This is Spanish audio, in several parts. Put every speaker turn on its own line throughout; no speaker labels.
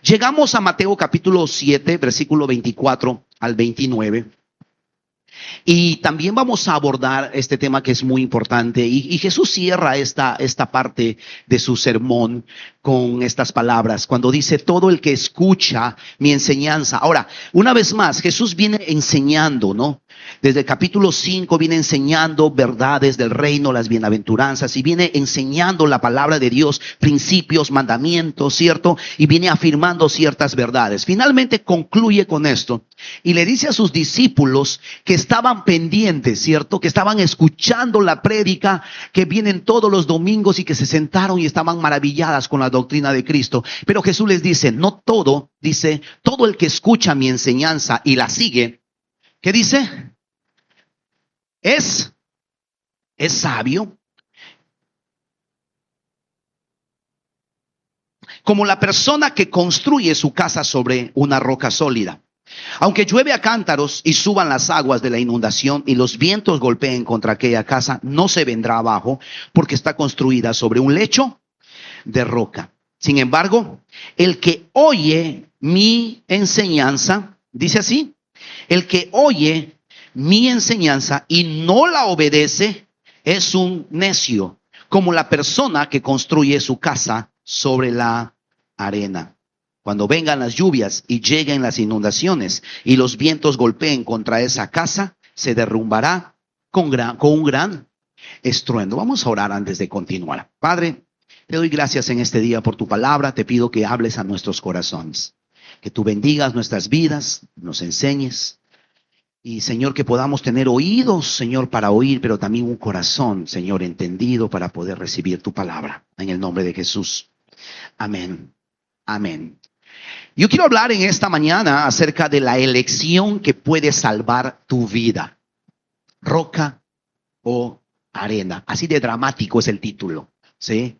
Llegamos a Mateo capítulo 7, versículo 24 al 29. Y también vamos a abordar este tema que es muy importante. Y Jesús cierra esta parte de su sermón con estas palabras, cuando dice: todo el que escucha mi enseñanza. Ahora, una vez más, Jesús viene enseñando, ¿no? Desde el capítulo 5 viene enseñando verdades del reino, las bienaventuranzas, y viene enseñando la palabra de Dios, principios, mandamientos, ¿cierto? Y viene afirmando ciertas verdades. Finalmente concluye con esto y le dice a sus discípulos que estaban pendientes, ¿cierto? Que estaban escuchando la prédica, que vienen todos los domingos y que se sentaron y estaban maravilladas con la doctrina de Cristo. Pero Jesús les dice: no todo, dice, todo el que escucha mi enseñanza y la sigue, ¿qué dice? Es sabio, como la persona que construye su casa sobre una roca sólida. Aunque llueve a cántaros y suban las aguas de la inundación y los vientos golpeen contra aquella casa, no se vendrá abajo, porque está construida sobre un lecho de roca. Sin embargo, el que oye mi enseñanza, dice así: el que oye mi enseñanza y no la obedece es un necio, como la persona que construye su casa sobre la arena. Cuando vengan las lluvias y lleguen las inundaciones y los vientos golpeen contra esa casa, se derrumbará con un gran estruendo. Vamos a orar antes de continuar. Padre, te doy gracias en este día por tu palabra. Te pido que hables a nuestros corazones, que tú bendigas nuestras vidas, nos enseñes. Y Señor, que podamos tener oídos, Señor, para oír, pero también un corazón, Señor, entendido para poder recibir tu palabra. En el nombre de Jesús. Amén. Amén. Yo quiero hablar en esta mañana acerca de la elección que puede salvar tu vida. Roca o arena. Así de dramático es el título, ¿sí?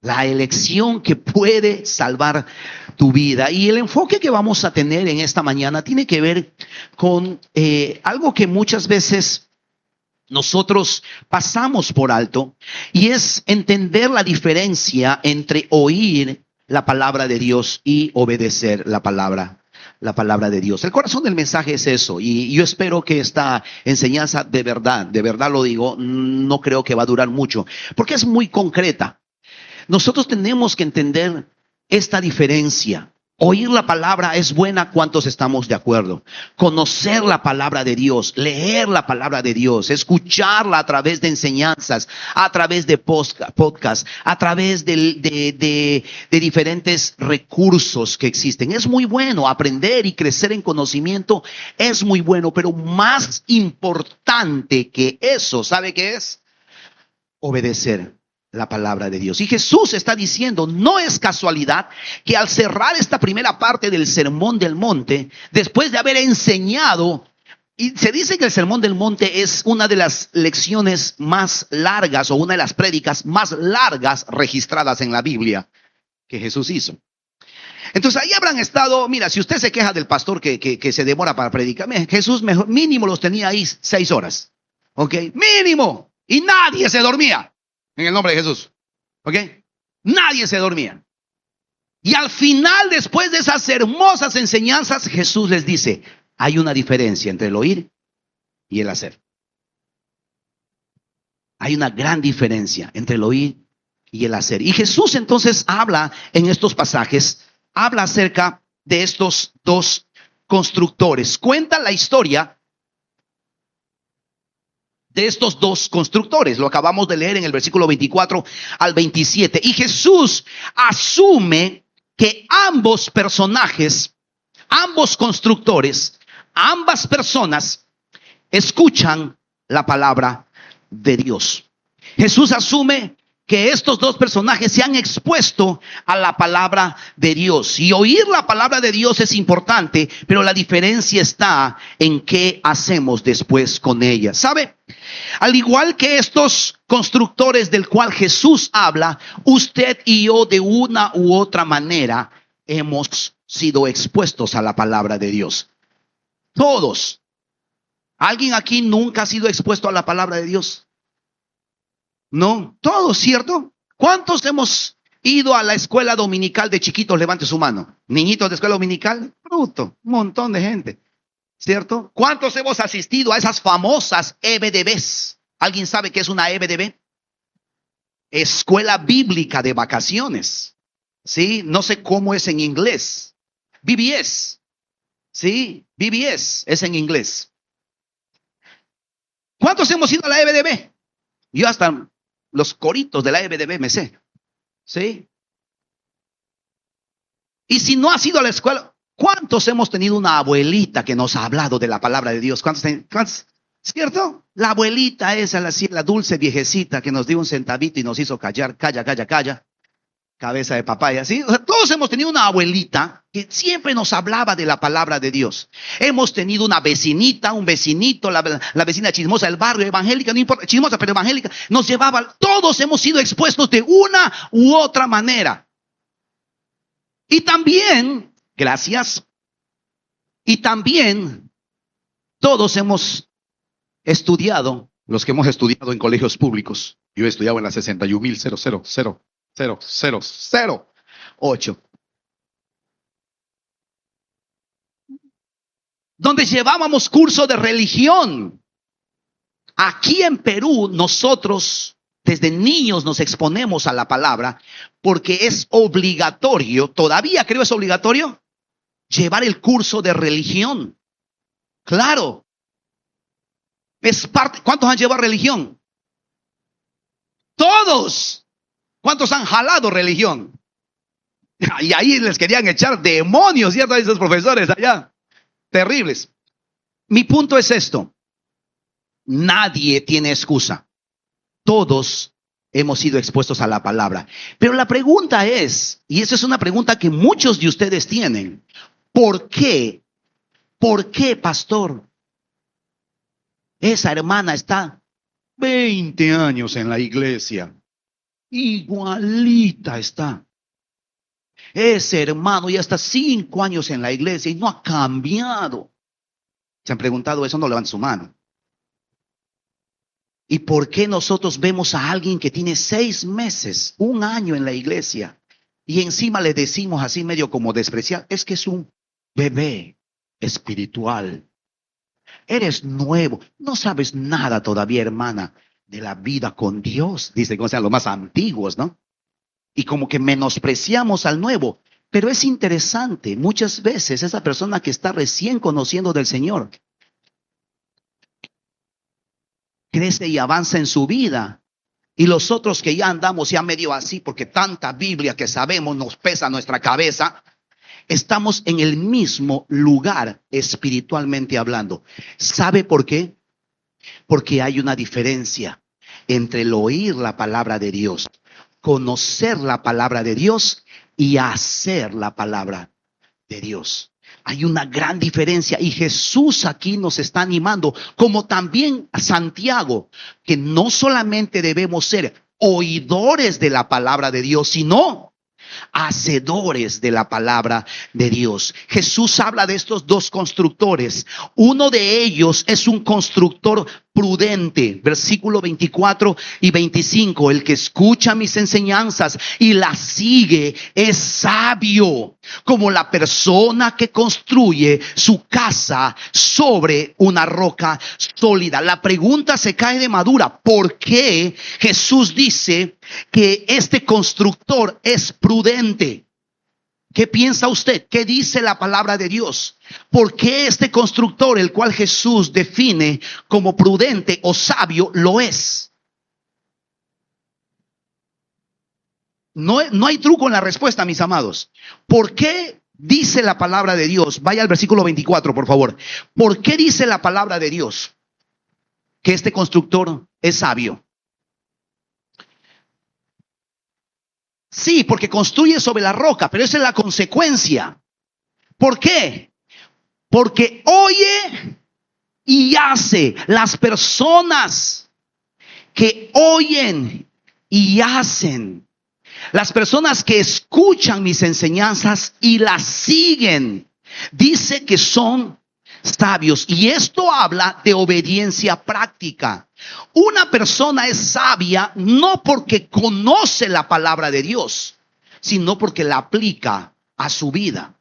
La elección que puede salvar tu vida. Y el enfoque que vamos a tener en esta mañana tiene que ver con algo que muchas veces nosotros pasamos por alto, y es entender la diferencia entre oír la palabra de Dios y obedecer la palabra de Dios. El corazón del mensaje es eso, y yo espero que esta enseñanza de verdad lo digo, no creo que va a durar mucho, porque es muy concreta. Nosotros tenemos que entender esta diferencia. Oír la palabra es buena, ¿cuántos estamos de acuerdo? Conocer la palabra de Dios, leer la palabra de Dios, escucharla a través de enseñanzas, a través de podcasts, a través de diferentes recursos que existen. Es muy bueno aprender y crecer en conocimiento, es muy bueno, pero más importante que eso, ¿sabe qué es? Obedecer la palabra de Dios. Y Jesús está diciendo: no es casualidad que al cerrar esta primera parte del Sermón del Monte, después de haber enseñado, y se dice que el Sermón del Monte es una de las lecciones más largas, o una de las prédicas más largas registradas en la Biblia que Jesús hizo. Entonces ahí habrán estado, mira, si usted se queja del pastor que se demora para predicar, Jesús mínimo los tenía ahí 6 horas, ¿ok? Mínimo, y nadie se dormía. En el nombre de Jesús, ¿ok? Nadie se dormía. Y al final, después de esas hermosas enseñanzas, Jesús les dice: hay una diferencia entre el oír y el hacer. Hay una gran diferencia entre el oír y el hacer. Y Jesús entonces habla en estos pasajes, habla acerca de estos dos constructores. Cuenta la historia de estos dos constructores. Lo acabamos de leer en el versículo 24 al 27. Y Jesús asume que ambos personajes, ambos constructores, ambas personas escuchan la palabra de Dios. Jesús asume que estos dos personajes se han expuesto a la palabra de Dios. Y oír la palabra de Dios es importante, pero la diferencia está en qué hacemos después con ella. ¿Sabe? Al igual que estos constructores del cual Jesús habla, usted y yo de una u otra manera hemos sido expuestos a la palabra de Dios. Todos. ¿Alguien aquí nunca ha sido expuesto a la palabra de Dios? No, todos, ¿cierto? ¿Cuántos hemos ido a la escuela dominical de chiquitos? Levante su mano. Niñitos de escuela dominical, bruto, un montón de gente, ¿cierto? ¿Cuántos hemos asistido a esas famosas EBDBs? ¿Alguien sabe qué es una EBDB? Escuela bíblica de vacaciones, ¿sí? No sé cómo es en inglés. VBS, ¿sí? VBS es en inglés. ¿Cuántos hemos ido a la EBDB? Yo hasta los coritos de la EBDB me sé, ¿sí? Y si no has ido a la escuela, ¿cuántos hemos tenido una abuelita que nos ha hablado de la palabra de Dios? ¿Cuántos? ¿Cierto? La abuelita esa, la dulce viejecita que nos dio un centavito y nos hizo callar, calla, calla, calla, cabeza de papaya, ¿sí? O sea, todos hemos tenido una abuelita que siempre nos hablaba de la palabra de Dios. Hemos tenido una vecinita, un vecinito, la vecina chismosa del barrio, evangélica, no importa, chismosa, pero evangélica, nos llevaba, todos hemos sido expuestos de una u otra manera. Y también, gracias, y también todos hemos estudiado, los que hemos estudiado en colegios públicos. Yo he estudiado en la 61.000.000.000.008, donde llevábamos curso de religión. Aquí en Perú, nosotros desde niños nos exponemos a la palabra porque es obligatorio, todavía creo es obligatorio, llevar el curso de religión. Claro. Es parte. ¿Cuántos han llevado religión? Todos. ¿Cuántos han jalado religión? Y ahí les querían echar demonios, ¿cierto? A esos profesores allá. Terribles. Mi punto es esto. Nadie tiene excusa. Todos hemos sido expuestos a la palabra. Pero la pregunta es, y esa es una pregunta que muchos de ustedes tienen. ¿Por qué? ¿Por qué, pastor? Esa hermana está 20 años en la iglesia. Igualita está. Ese hermano ya está 5 años en la iglesia y no ha cambiado. ¿Se han preguntado eso? No levanten su mano. ¿Y por qué nosotros vemos a alguien que tiene 6 meses, 1 año en la iglesia y encima le decimos así medio como despreciar? Es que es un bebé espiritual. Eres nuevo, no sabes nada todavía, hermana, de la vida con Dios. Dicen que sean los más antiguos, ¿no? Y como que menospreciamos al nuevo. Pero es interesante, muchas veces esa persona que está recién conociendo del Señor crece y avanza en su vida. Y los otros que ya andamos ya medio así, porque tanta Biblia que sabemos nos pesa nuestra cabeza, estamos en el mismo lugar espiritualmente hablando. ¿Sabe por qué? Porque hay una diferencia entre el oír la palabra de Dios, conocer la palabra de Dios y hacer la palabra de Dios. Hay una gran diferencia y Jesús aquí nos está animando, como también a Santiago, que no solamente debemos ser oidores de la palabra de Dios, sino hacedores de la palabra de Dios. Jesús habla de estos dos constructores. Uno de ellos es un constructor prudente. Versículo 24 y 25. El que escucha mis enseñanzas y las sigue es sabio, como la persona que construye su casa sobre una roca sólida. La pregunta se cae de madura. ¿Por qué Jesús dice que este constructor es prudente? ¿Qué piensa usted? ¿Qué dice la palabra de Dios? ¿Por qué este constructor, el cual Jesús define como prudente o sabio, lo es? No hay truco en la respuesta, mis amados. ¿Por qué dice la palabra de Dios? Vaya al versículo 24, por favor. ¿Por qué dice la palabra de Dios que este constructor es sabio? Sí, porque construye sobre la roca, pero esa es la consecuencia. ¿Por qué? Porque oye y hace. Las personas que oyen y hacen, las personas que escuchan mis enseñanzas y las siguen, dice que son sabios. Y esto habla de obediencia práctica. Una persona es sabia no porque conoce la palabra de Dios. sino porque la aplica a su vida.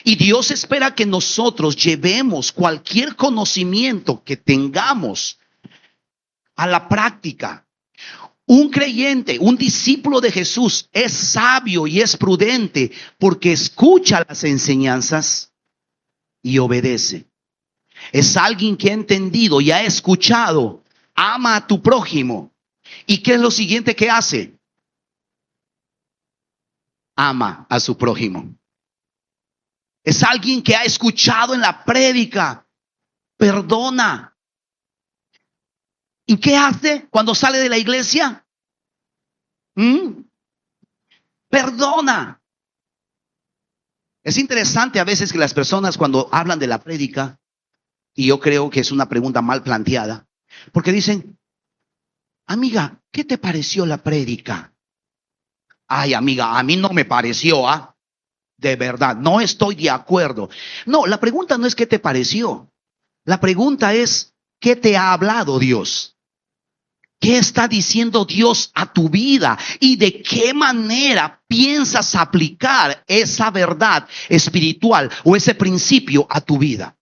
Y Dios espera que nosotros llevemos cualquier conocimiento que tengamos a la práctica. Un creyente, un discípulo de Jesús es sabio y es prudente porque escucha las enseñanzas y obedece. Es alguien que ha entendido y ha escuchado. Ama a tu prójimo. ¿Y qué es lo siguiente que hace? Ama a su prójimo. Es alguien que ha escuchado en la prédica. Perdona. ¿Y qué hace cuando sale de la iglesia? Perdona. Es interesante a veces que las personas cuando hablan de la prédica, y yo creo que es una pregunta mal planteada, porque dicen, amiga, ¿qué te pareció la prédica? Ay, amiga, a mí no me pareció, de verdad, no estoy de acuerdo. No, la pregunta no es qué te pareció. La pregunta es, ¿qué te ha hablado Dios? ¿Qué está diciendo Dios a tu vida? ¿Y de qué manera piensas aplicar esa verdad espiritual o ese principio a tu vida?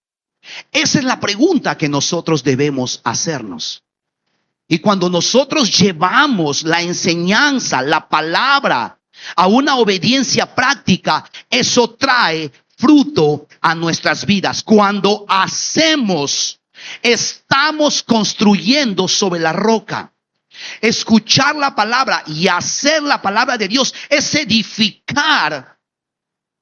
Esa es la pregunta que nosotros debemos hacernos. Y cuando nosotros llevamos la enseñanza, la palabra, a una obediencia práctica, eso trae fruto a nuestras vidas. Cuando hacemos, estamos construyendo sobre la roca. Escuchar la palabra y hacer la palabra de Dios es edificar.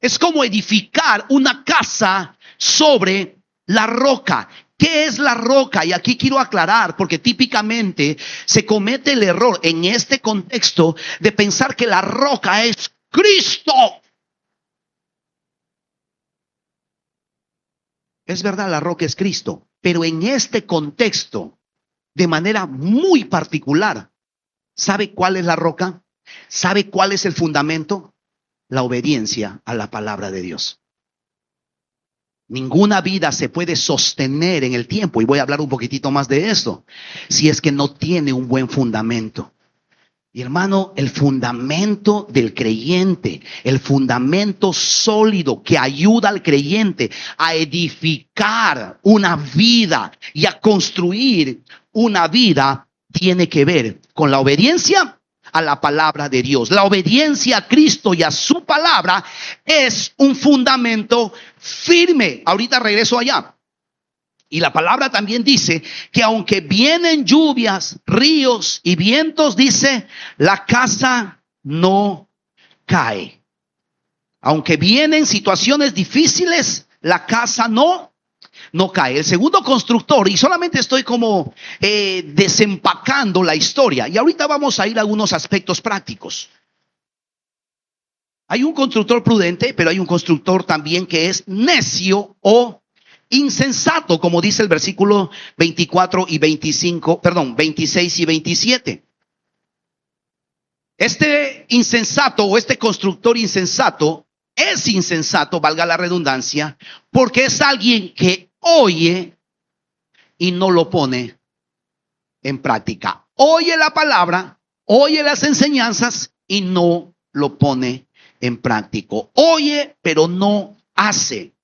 Es como edificar una casa sobre la roca. ¿Qué es la roca? Y aquí quiero aclarar, porque típicamente se comete el error en este contexto de pensar que la roca es Cristo. Es verdad, la roca es Cristo, pero en este contexto, de manera muy particular, ¿sabe cuál es la roca? ¿Sabe cuál es el fundamento? La obediencia a la palabra de Dios. Ninguna vida se puede sostener en el tiempo, y voy a hablar un poquitito más de esto, si es que no tiene un buen fundamento. Y hermano, el fundamento del creyente, el fundamento sólido que ayuda al creyente a edificar una vida y a construir una vida, tiene que ver con la obediencia a la palabra de Dios. La obediencia a Cristo y a su palabra es un fundamento firme. Ahorita regreso allá. Y la palabra también dice que aunque vienen lluvias, ríos y vientos, dice, la casa no cae. Aunque vienen situaciones difíciles, la casa no cae. El segundo constructor, y solamente estoy como desempacando la historia, y ahorita vamos a ir a algunos aspectos prácticos. Hay un constructor prudente, pero hay un constructor también que es necio o insensato, como dice el versículo 24 y 26 y 27. Este insensato o este constructor insensato es insensato, valga la redundancia, porque es alguien que oye y no lo pone en práctica. Oye la palabra, oye las enseñanzas y no lo pone en práctica. Oye, pero no hace.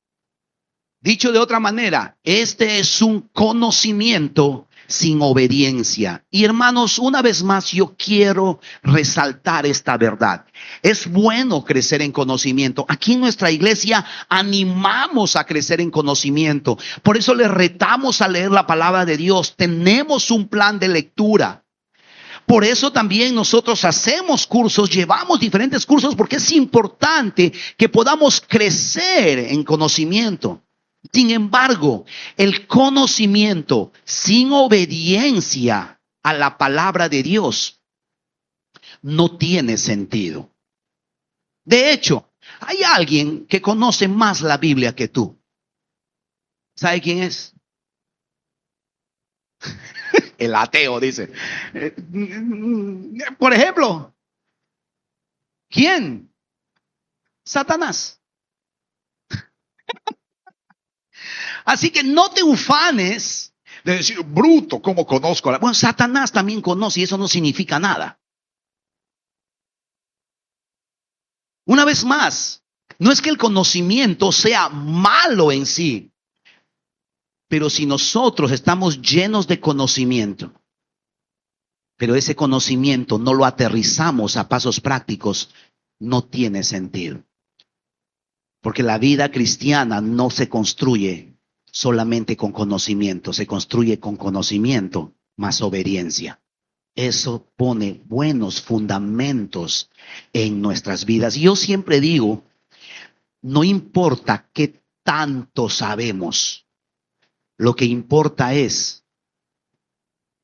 Dicho de otra manera, este es un conocimiento sin obediencia. Y hermanos, una vez más yo quiero resaltar esta verdad. Es bueno crecer en conocimiento. Aquí en nuestra iglesia animamos a crecer en conocimiento. Por eso les retamos a leer la palabra de Dios. Tenemos un plan de lectura. Por eso también nosotros hacemos cursos, llevamos diferentes cursos, porque es importante que podamos crecer en conocimiento. Sin embargo, el conocimiento sin obediencia a la palabra de Dios no tiene sentido. De hecho, hay alguien que conoce más la Biblia que tú. ¿Sabe quién es? El ateo, dice. Por ejemplo, ¿quién? Satanás. Así que no te ufanes de decir, bruto, ¿cómo conozco? Bueno, Satanás también conoce y eso no significa nada. Una vez más, no es que el conocimiento sea malo en sí, pero si nosotros estamos llenos de conocimiento, pero ese conocimiento no lo aterrizamos a pasos prácticos, no tiene sentido. Porque la vida cristiana no se construye solamente con conocimiento, se construye con conocimiento más obediencia. Eso pone buenos fundamentos en nuestras vidas. Yo siempre digo, no importa qué tanto sabemos, lo que importa es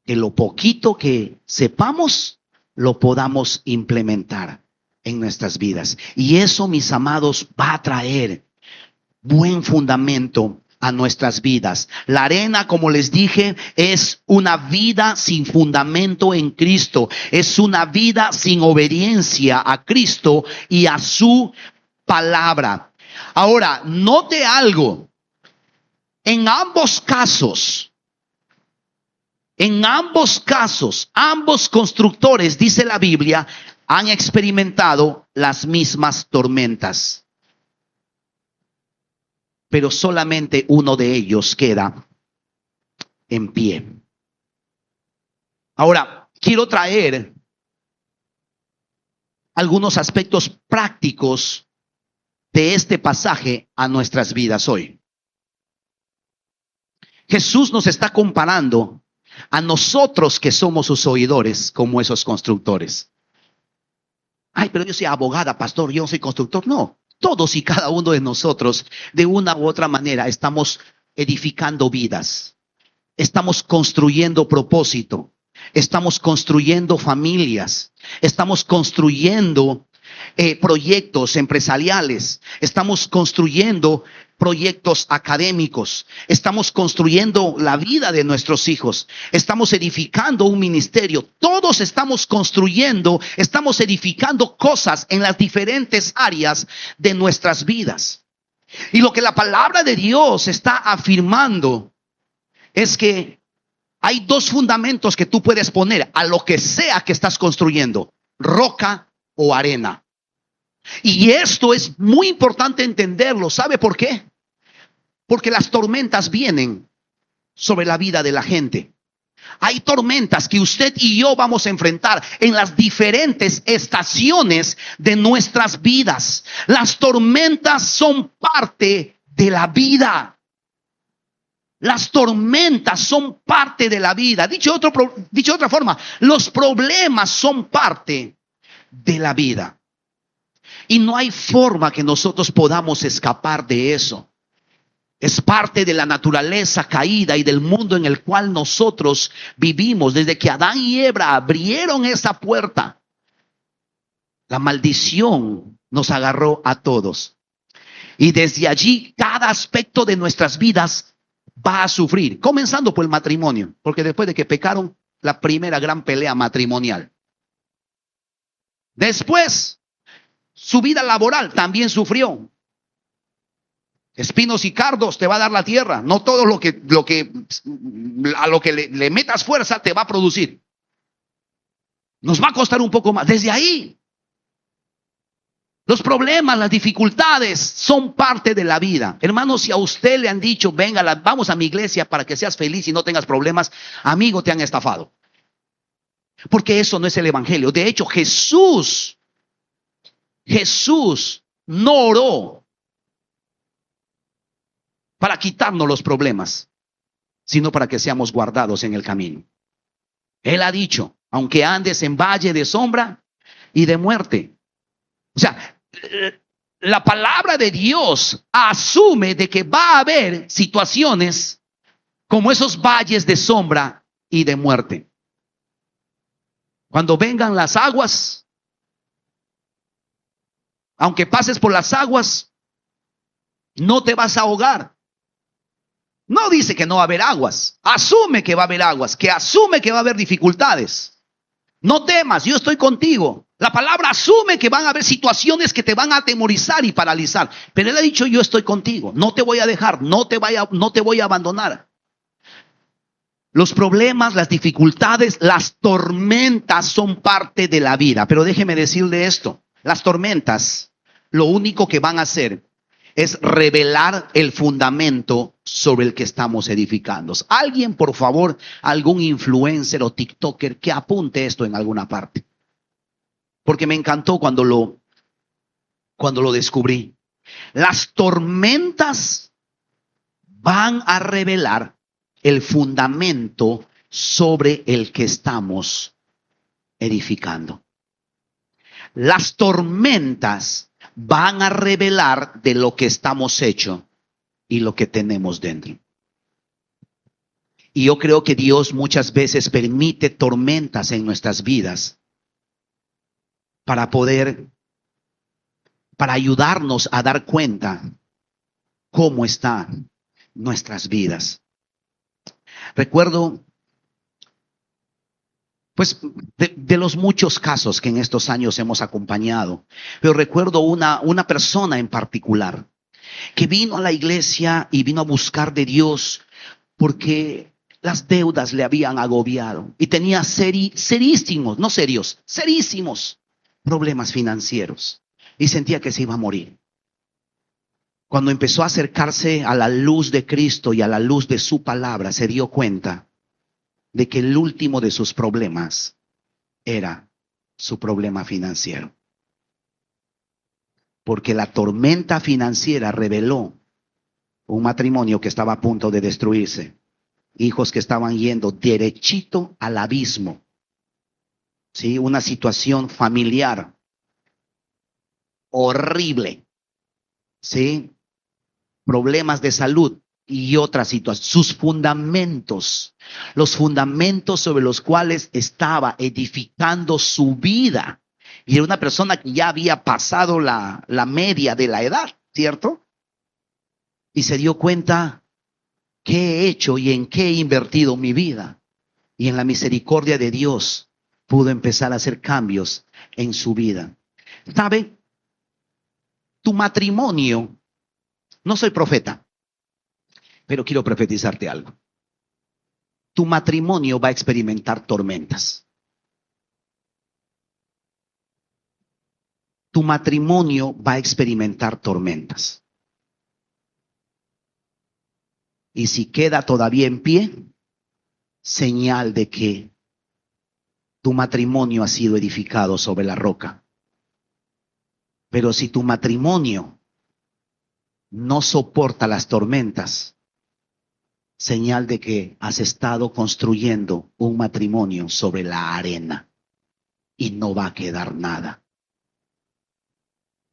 que lo poquito que sepamos lo podamos implementar en nuestras vidas. Y eso, mis amados, va a traer buen fundamento a nuestras vidas. La arena, como les dije, es una vida sin fundamento en Cristo. Es una vida sin obediencia a Cristo y a su palabra. Ahora, note algo. En ambos casos, ambos constructores, dice la Biblia, han experimentado las mismas tormentas. Pero solamente uno de ellos queda en pie. Ahora, quiero traer algunos aspectos prácticos de este pasaje a nuestras vidas hoy. Jesús nos está comparando a nosotros que somos sus oidores como esos constructores. Ay, pero yo soy abogada, pastor, yo no soy constructor. No, todos y cada uno de nosotros, de una u otra manera, estamos edificando vidas. Estamos construyendo propósito. Estamos construyendo familias. Estamos construyendo proyectos empresariales. Estamos construyendo proyectos académicos. Estamos construyendo la vida de nuestros hijos. Estamos edificando un ministerio. Todos estamos construyendo, estamos edificando cosas en las diferentes áreas de nuestras vidas. Y lo que la palabra de Dios está afirmando es que hay dos fundamentos que tú puedes poner a lo que sea que estás construyendo: roca o arena. Y esto es muy importante entenderlo. ¿Sabe por qué? Porque las tormentas vienen sobre la vida de la gente. Hay tormentas que usted y yo vamos a enfrentar en las diferentes estaciones de nuestras vidas. Las tormentas son parte de la vida. Las tormentas son parte de la vida. Dicho de otra forma, los problemas son parte de la vida. Y no hay forma que nosotros podamos escapar de eso. Es parte de la naturaleza caída y del mundo en el cual nosotros vivimos. Desde que Adán y Eva abrieron esa puerta, la maldición nos agarró a todos. Y desde allí cada aspecto de nuestras vidas va a sufrir. Comenzando por el matrimonio. Porque después de que pecaron, la primera gran pelea matrimonial. Después, su vida laboral también sufrió. Espinos y cardos te va a dar la tierra. No todo a lo que le metas fuerza te va a producir. Nos va a costar un poco más. Desde ahí, los problemas, las dificultades son parte de la vida. Hermanos, si a usted le han dicho, venga, vamos a mi iglesia para que seas feliz y no tengas problemas, amigo, te han estafado. Porque eso no es el evangelio. De hecho, Jesús no oró para quitarnos los problemas, sino para que seamos guardados en el camino. Él ha dicho, aunque andes en valle de sombra y de muerte. O sea, la palabra de Dios asume de que va a haber situaciones como esos valles de sombra y de muerte. Cuando vengan las aguas, aunque pases por las aguas, no te vas a ahogar. No dice que no va a haber aguas. Asume que va a haber aguas, que asume que va a haber dificultades. No temas, yo estoy contigo. La palabra asume que van a haber situaciones que te van a atemorizar y paralizar. Pero él ha dicho, yo estoy contigo. No te voy a dejar, no te voy a abandonar. Los problemas, las dificultades, las tormentas son parte de la vida. Pero déjeme decirle esto. Las tormentas lo único que van a hacer es revelar el fundamento sobre el que estamos edificando. Alguien, por favor, algún influencer o TikToker que apunte esto en alguna parte. Porque me encantó cuando lo descubrí. Las tormentas van a revelar el fundamento sobre el que estamos edificando. Las tormentas van a revelar de lo que estamos hechos y lo que tenemos dentro. Y yo creo que Dios muchas veces permite tormentas en nuestras vidas para ayudarnos a dar cuenta cómo están nuestras vidas. Recuerdo, pues, de los muchos casos que en estos años hemos acompañado, pero recuerdo una persona en particular que vino a la iglesia y vino a buscar de Dios porque las deudas le habían agobiado y tenía serísimos, no serios, serísimos problemas financieros y sentía que se iba a morir. Cuando empezó a acercarse a la luz de Cristo y a la luz de su palabra, se dio cuenta de que el último de sus problemas era su problema financiero. Porque la tormenta financiera reveló un matrimonio que estaba a punto de destruirse, hijos que estaban yendo derechito al abismo, ¿sí? Una situación familiar horrible, ¿sí? Problemas de salud y otras situaciones. Sus fundamentos, los fundamentos sobre los cuales estaba edificando su vida. Y era una persona que ya había pasado la media de la edad, ¿cierto? Y se dio cuenta qué he hecho y en qué he invertido mi vida. Y en la misericordia de Dios pudo empezar a hacer cambios en su vida. ¿Sabe? Tu matrimonio, no soy profeta, pero quiero profetizarte algo. Tu matrimonio va a experimentar tormentas. Tu matrimonio va a experimentar tormentas. Y si queda todavía en pie, señal de que tu matrimonio ha sido edificado sobre la roca. Pero si tu matrimonio no soporta las tormentas, señal de que has estado construyendo un matrimonio sobre la arena y no va a quedar nada.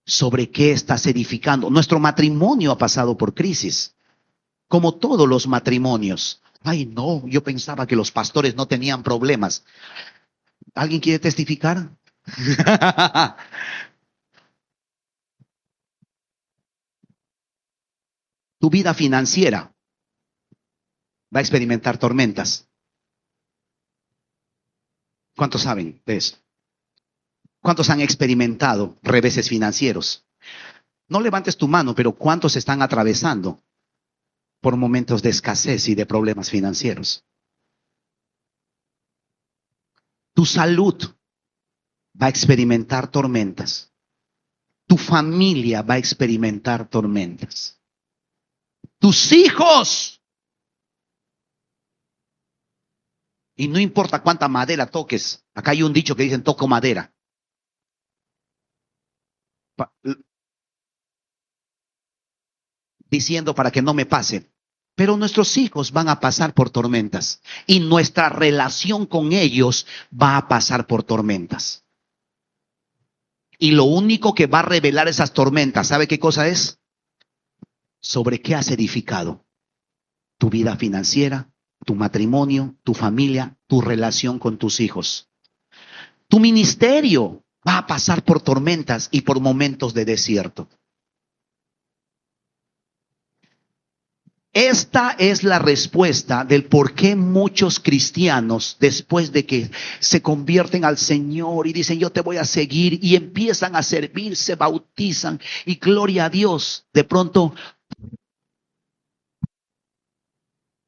¿Sobre qué estás edificando? Nuestro matrimonio ha pasado por crisis, como todos los matrimonios. Ay, no, yo pensaba que los pastores no tenían problemas. ¿Alguien quiere testificar? Tu vida financiera va a experimentar tormentas. ¿Cuántos saben de eso? ¿Cuántos han experimentado reveses financieros? No levantes tu mano, pero ¿cuántos están atravesando por momentos de escasez y de problemas financieros? Tu salud va a experimentar tormentas. Tu familia va a experimentar tormentas. Tus hijos. Y no importa cuánta madera toques. Acá hay un dicho que dicen toco madera. Diciendo para que no me pase. Pero nuestros hijos van a pasar por tormentas. Y nuestra relación con ellos va a pasar por tormentas. Y lo único que va a revelar esas tormentas, ¿sabe qué cosa es? Sobre qué has edificado tu vida financiera, tu matrimonio, tu familia, tu relación con tus hijos. Tu ministerio va a pasar por tormentas y por momentos de desierto. Esta es la respuesta del por qué muchos cristianos, después de que se convierten al Señor y dicen yo te voy a seguir y empiezan a servir, se bautizan y gloria a Dios, de pronto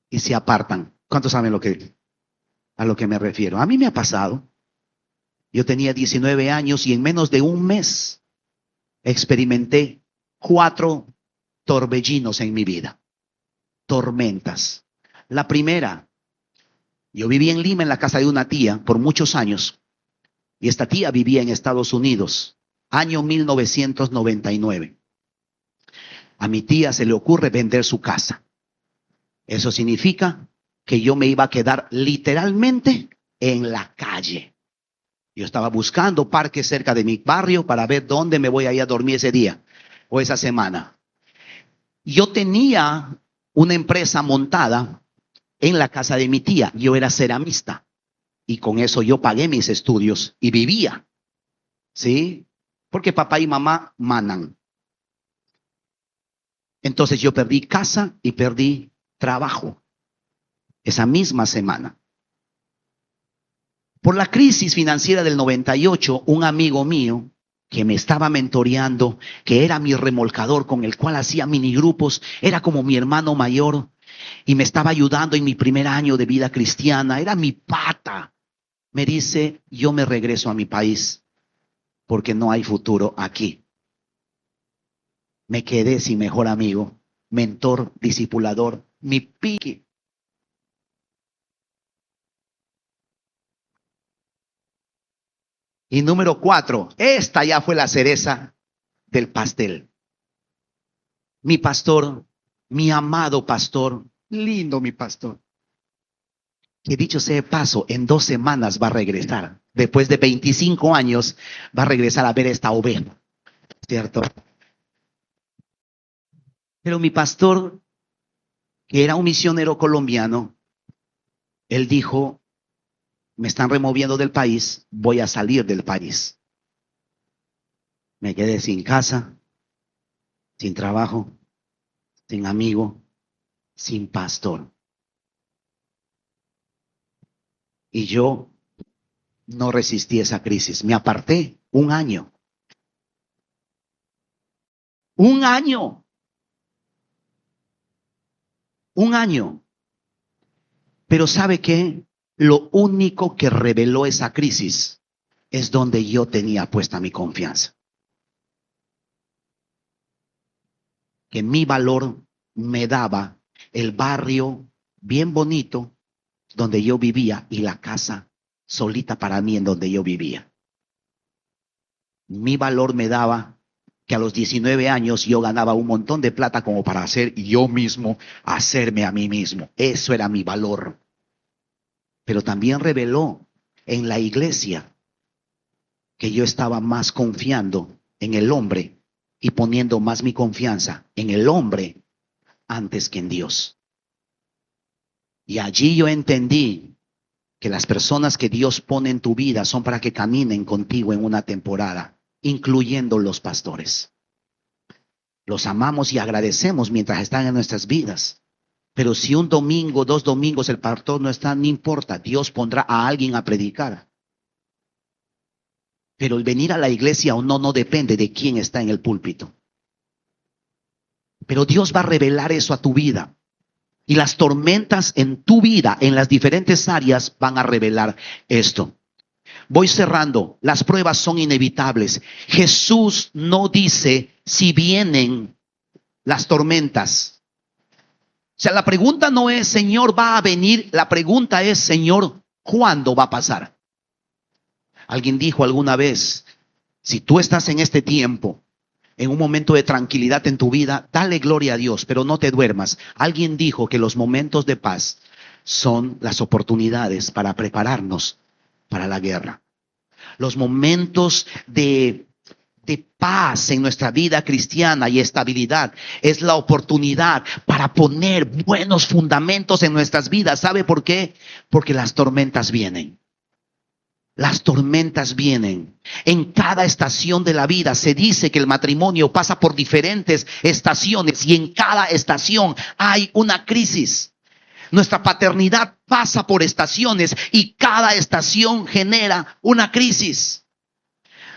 y se apartan. ¿Cuántos saben a lo que me refiero? A mí me ha pasado. Yo tenía 19 años y en menos de un mes experimenté 4 torbellinos en mi vida. Tormentas. La primera, yo viví en Lima en la casa de una tía por muchos años. Y esta tía vivía en Estados Unidos, año 1999. A mi tía se le ocurre vender su casa. Eso significa que yo me iba a quedar literalmente en la calle. Yo estaba buscando parques cerca de mi barrio para ver dónde me voy a ir a dormir ese día o esa semana. Yo tenía una empresa montada en la casa de mi tía. Yo era ceramista y con eso yo pagué mis estudios y vivía. ¿Sí? Porque papá y mamá manan. Entonces yo perdí casa y perdí trabajo esa misma semana. Por la crisis financiera del 98, un amigo mío que me estaba mentoreando, que era mi remolcador con el cual hacía minigrupos, era como mi hermano mayor y me estaba ayudando en mi primer año de vida cristiana, era mi pata. Me dice, yo me regreso a mi país porque no hay futuro aquí. Me quedé sin mejor amigo, mentor, discipulador, mi pique. Y número 4, esta ya fue la cereza del pastel. Mi pastor, mi amado pastor, lindo mi pastor, que dicho sea de paso, en 2 semanas va a regresar. Después de 25 años va a regresar a ver esta oveja, ¿cierto? Pero mi pastor, que era un misionero colombiano, él dijo, me están removiendo del país, voy a salir del país. Me quedé sin casa, sin trabajo, sin amigo, sin pastor. Y yo no resistí esa crisis. Me aparté 1 año. 1 año. 1 año. Pero ¿sabe qué? Lo único que reveló esa crisis es donde yo tenía puesta mi confianza. Que mi valor me daba el barrio bien bonito donde yo vivía y la casa solita para mí en donde yo vivía. Mi valor me daba que a los 19 años yo ganaba un montón de plata como para hacer yo mismo, hacerme a mí mismo. Eso era mi valor. Pero también reveló en la iglesia que yo estaba más confiando en el hombre y poniendo más mi confianza en el hombre antes que en Dios. Y allí yo entendí que las personas que Dios pone en tu vida son para que caminen contigo en una temporada, incluyendo los pastores. Los amamos y agradecemos mientras están en nuestras vidas. Pero si un domingo, 2 domingos el pastor no está, no importa, Dios pondrá a alguien a predicar. Pero el venir a la iglesia o no depende de quién está en el púlpito. Pero Dios va a revelar eso a tu vida. Y las tormentas en tu vida, en las diferentes áreas, van a revelar esto. Voy cerrando. Las pruebas son inevitables. Jesús no dice si vienen las tormentas. O sea, la pregunta no es, Señor, ¿va a venir? La pregunta es, Señor, ¿cuándo va a pasar? Alguien dijo alguna vez, si tú estás en este tiempo, en un momento de tranquilidad en tu vida, dale gloria a Dios, pero no te duermas. Alguien dijo que los momentos de paz son las oportunidades para prepararnos para la guerra. Los momentos de paz en nuestra vida cristiana y estabilidad es la oportunidad para poner buenos fundamentos en nuestras vidas. ¿Sabe por qué? Porque las tormentas vienen. Las tormentas vienen. En cada estación de la vida se dice que el matrimonio pasa por diferentes estaciones y en cada estación hay una crisis. Nuestra paternidad pasa por estaciones y cada estación genera una crisis.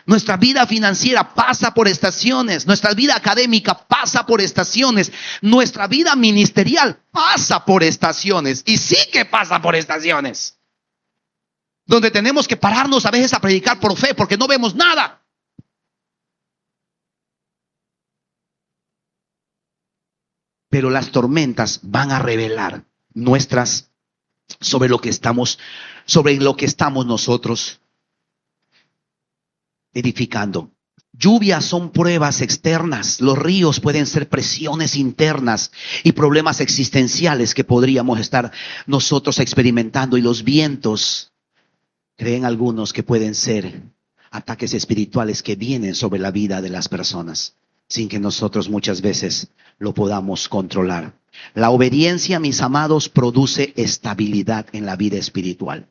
Nuestra vida financiera pasa por estaciones. Nuestra vida académica pasa por estaciones. Nuestra vida ministerial pasa por estaciones. Y sí que pasa por estaciones. Donde tenemos que pararnos a veces a predicar por fe porque no vemos nada. pero las tormentas van a revelar nuestras sobre lo que estamos nosotros edificando. Lluvias son pruebas externas, los ríos pueden ser presiones internas y problemas existenciales que podríamos estar nosotros experimentando, y los vientos, creen algunos, que pueden ser ataques espirituales que vienen sobre la vida de las personas sin que nosotros muchas veces lo podamos controlar. La obediencia, mis amados, produce estabilidad en la vida espiritual.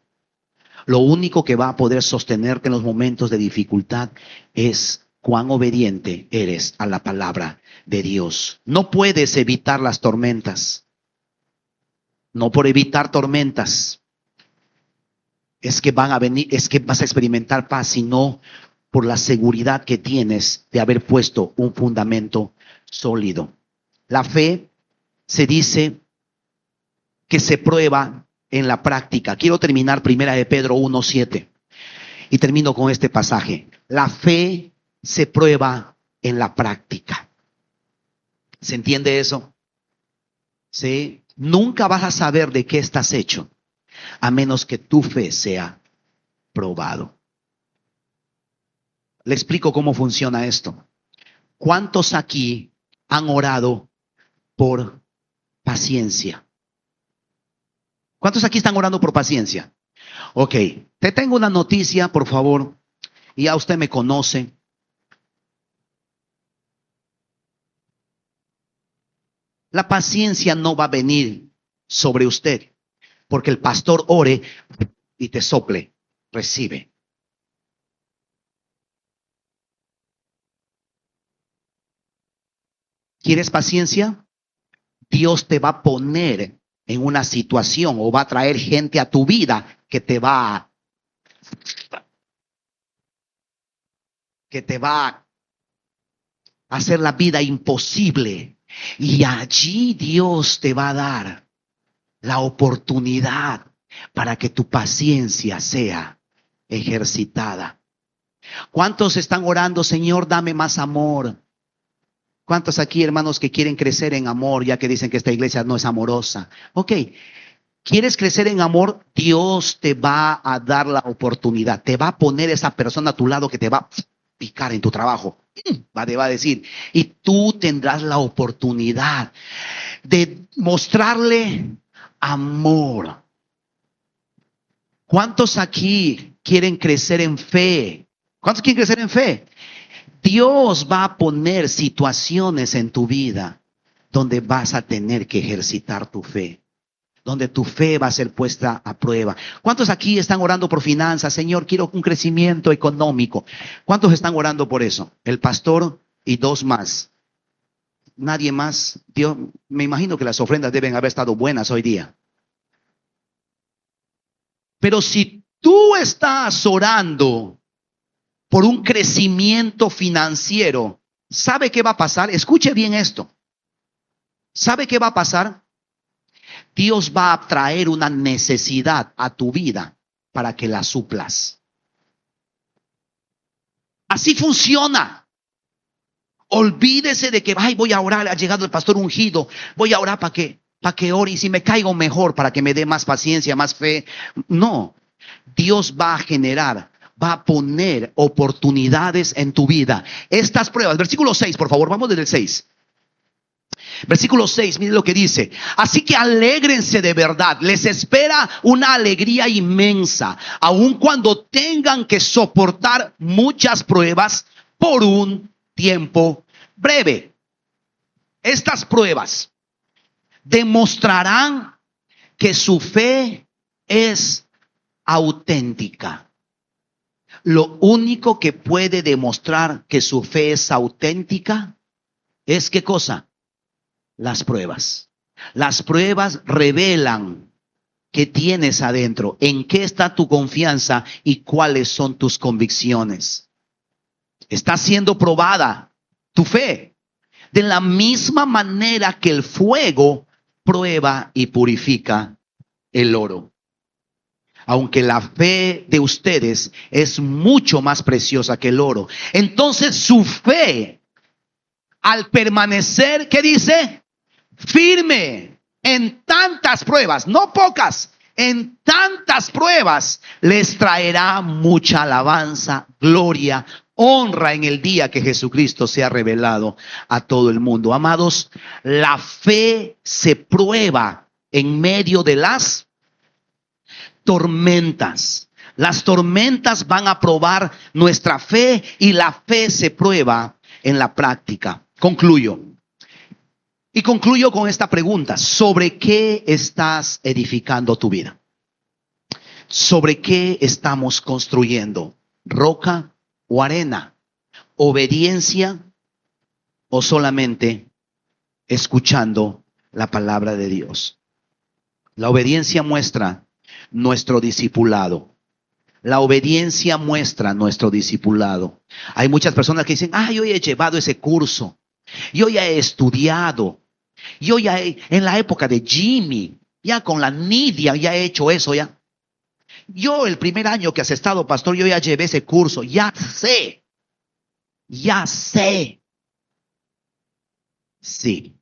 Lo único que va a poder sostenerte en los momentos de dificultad es cuán obediente eres a la palabra de Dios. No puedes evitar las tormentas. No por evitar tormentas es que van a venir, es que vas a experimentar paz, sino por la seguridad que tienes de haber puesto un fundamento sólido. La fe se dice que se prueba en la práctica. Quiero terminar 1 de Pedro 1:7 y termino con este pasaje. La fe se prueba en la práctica. ¿Se entiende eso? ¿Sí? Nunca vas a saber de qué estás hecho a menos que tu fe sea probado. Le explico cómo funciona esto. ¿Cuántos aquí han orado por paciencia? ¿Cuántos aquí están orando por paciencia? Ok, te tengo una noticia, por favor. Ya usted me conoce. La paciencia no va a venir sobre usted porque el pastor ore y te sople. Recibe. ¿Quieres paciencia? Dios te va a poner en una situación o va a traer gente a tu vida que te va a hacer la vida imposible. Y allí Dios te va a dar la oportunidad para que tu paciencia sea ejercitada. ¿Cuántos están orando, Señor, dame más amor? ¿Cuántos aquí, hermanos, que quieren crecer en amor, ya que dicen que esta iglesia no es amorosa? Ok, ¿quieres crecer en amor? Dios te va a dar la oportunidad. Te va a poner esa persona a tu lado que te va a picar en tu trabajo. Te va a decir, y tú tendrás la oportunidad de mostrarle amor. ¿Cuántos aquí quieren crecer en fe? ¿Cuántos quieren crecer en fe? Dios va a poner situaciones en tu vida donde vas a tener que ejercitar tu fe, donde tu fe va a ser puesta a prueba. ¿Cuántos aquí están orando por finanzas? Señor, quiero un crecimiento económico. ¿Cuántos están orando por eso? El pastor y dos más. Nadie más. Dios, me imagino que las ofrendas deben haber estado buenas hoy día. Pero si tú estás orando por un crecimiento financiero, ¿sabe qué va a pasar? Escuche bien esto. ¿Sabe qué va a pasar? Dios va a traer una necesidad a tu vida para que la suplas. Así funciona. Olvídese de que voy a orar, ha llegado el pastor ungido, voy a orar para que ore, y si me caigo mejor, para que me dé más paciencia, más fe. No, Dios va a generar, va a poner oportunidades en tu vida. Estas pruebas, versículo 6, por favor, vamos desde el 6. Versículo 6, miren lo que dice. Así que alégrense de verdad, les espera una alegría inmensa, aun cuando tengan que soportar muchas pruebas por un tiempo breve. Estas pruebas demostrarán que su fe es auténtica. Lo único que puede demostrar que su fe es auténtica es ¿qué cosa? Las pruebas. Las pruebas revelan qué tienes adentro, en qué está tu confianza y cuáles son tus convicciones. Está siendo probada tu fe de la misma manera que el fuego prueba y purifica el oro. Aunque la fe de ustedes es mucho más preciosa que el oro, entonces su fe, al permanecer, ¿qué dice? firme en tantas pruebas, no pocas, en tantas pruebas, les traerá mucha alabanza, gloria, honra en el día que Jesucristo sea revelado a todo el mundo. Amados, la fe se prueba en medio de las tormentas. Las tormentas van a probar nuestra fe y la fe se prueba en la práctica. Concluyo. Y concluyo con esta pregunta: ¿sobre qué estás edificando tu vida? ¿Sobre qué estamos construyendo? ¿Roca o arena? ¿Obediencia o solamente escuchando la palabra de Dios? La obediencia muestra nuestro discipulado. La obediencia muestra nuestro discipulado. Hay muchas personas que dicen: yo ya he llevado ese curso, yo ya he estudiado, yo ya en la época de Jimmy, ya con la Nidia, ya he hecho eso ya. Yo el primer año que has estado, pastor, yo ya llevé ese curso, ya sé. Sí,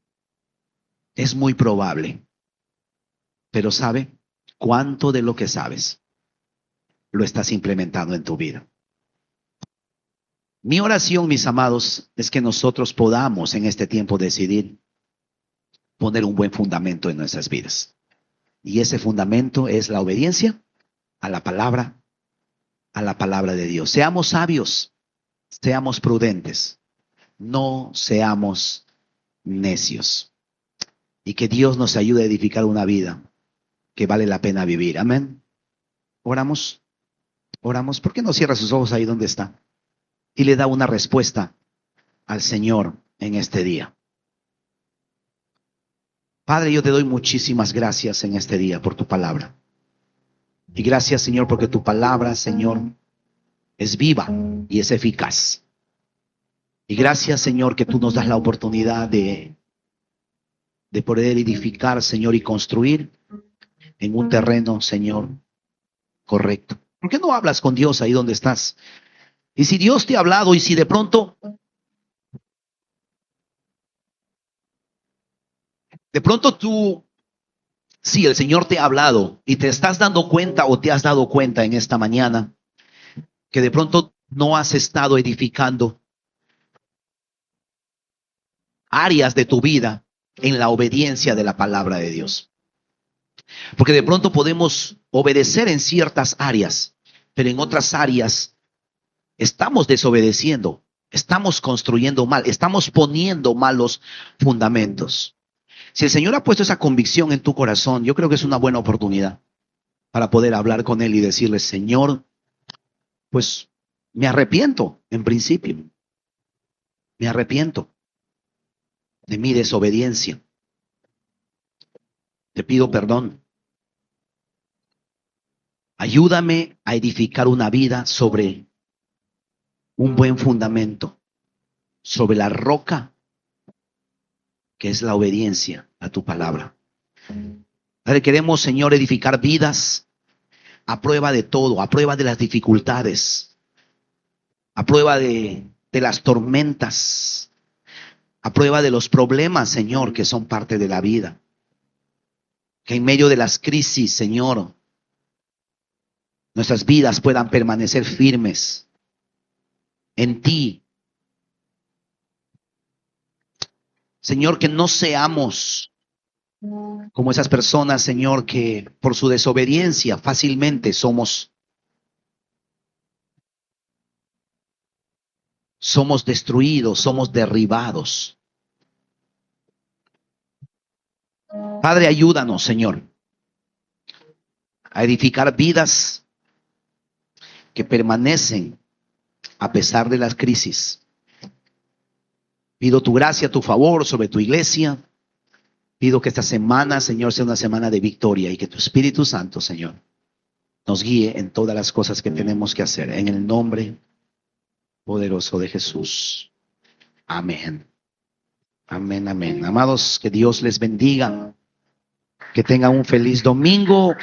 es muy probable. Pero ¿sabe cuánto de lo que sabes lo estás implementando en tu vida? Mi oración, mis amados, es que nosotros podamos en este tiempo decidir poner un buen fundamento en nuestras vidas. Y ese fundamento es la obediencia a la palabra de Dios. Seamos sabios, seamos prudentes, no seamos necios. Y que Dios nos ayude a edificar una vida que vale la pena vivir. Amén. Oramos. ¿Por qué no cierra sus ojos ahí donde está? Y le da una respuesta al Señor en este día. Padre, yo te doy muchísimas gracias en este día por tu palabra. Y gracias, Señor, porque tu palabra, Señor, es viva y es eficaz. Y gracias, Señor, que tú nos das la oportunidad de poder edificar, Señor, y construir en un terreno, Señor, correcto. ¿Por qué no hablas con Dios ahí donde estás? Y si Dios te ha hablado y si de pronto tú, si el Señor te ha hablado y te estás dando cuenta o te has dado cuenta en esta mañana que de pronto no has estado edificando áreas de tu vida en la obediencia de la palabra de Dios. Porque de pronto podemos obedecer en ciertas áreas, pero en otras áreas estamos desobedeciendo, estamos construyendo mal, estamos poniendo malos fundamentos. Si el Señor ha puesto esa convicción en tu corazón, yo creo que es una buena oportunidad para poder hablar con Él y decirle: Señor, pues me arrepiento en principio. Me arrepiento de mi desobediencia. Te pido perdón. Ayúdame a edificar una vida sobre un buen fundamento, sobre la roca que es la obediencia a tu palabra. Padre, queremos, Señor, edificar vidas a prueba de todo, a prueba de las dificultades, a prueba de las tormentas, a prueba de los problemas, Señor, que son parte de la vida. Que en medio de las crisis, Señor, nuestras vidas puedan permanecer firmes en ti. Señor, que no seamos como esas personas, Señor, que por su desobediencia fácilmente somos destruidos, somos derribados. Padre, ayúdanos, Señor, a edificar vidas que permanecen a pesar de las crisis. Pido tu gracia, tu favor sobre tu iglesia. Pido que esta semana, Señor, sea una semana de victoria y que tu Espíritu Santo, Señor, nos guíe en todas las cosas que tenemos que hacer. En el nombre poderoso de Jesús. Amén. Amén, amén. Amados, que Dios les bendiga. Que tengan un feliz domingo.